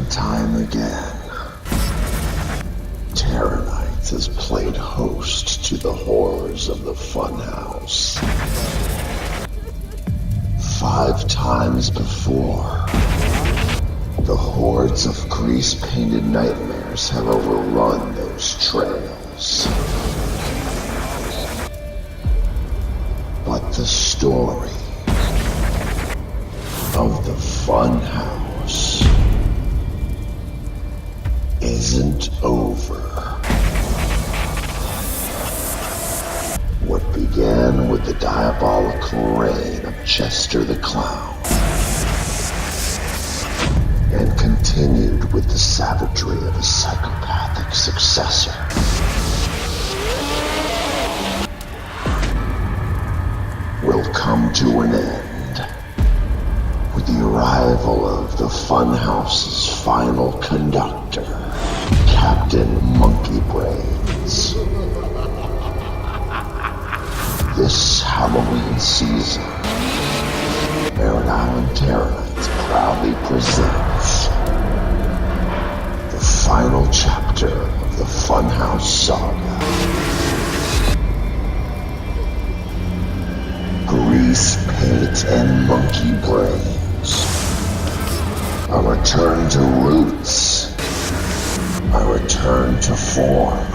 and time again, Terror Nights has played host to the horrors of the Funhouse. 5 times before, the hordes of grease-painted nightmares have overrun those trails. But the story of the Funhouse isn't over. What began with the diabolical reign of Chester the Clown and continued with the savagery of a psychopathic successor will come to an end with the arrival of the Funhouse's final conductor, Captain Monkey Brains. This Halloween season, Merritt Island Terror Nights proudly presents the final chapter of the Funhouse saga. Grease, paint, and monkey brains. A return to roots. A return to form.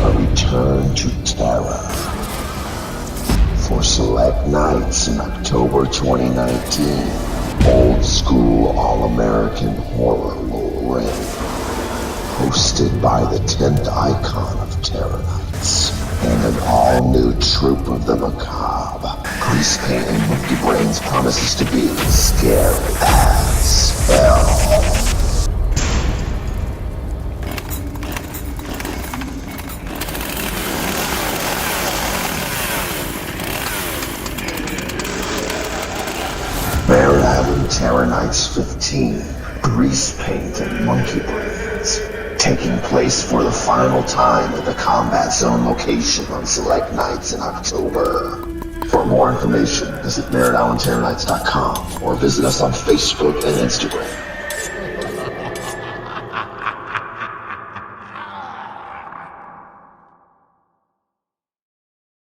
A return to terror. For select nights in October 2019, old school all-American horror will reign. Hosted by the 10th icon of Terror Nights and an all-new troupe of the macabre, Grease Paint and Monkey Brains promises to be scary as hell. Merritt Island Terror Nights 15, Grease Paint and Monkey Brains, taking place for the final time at the Combat Zone location on select nights in October. For more information, visit merrittislandterrornights.com or visit us on Facebook and Instagram.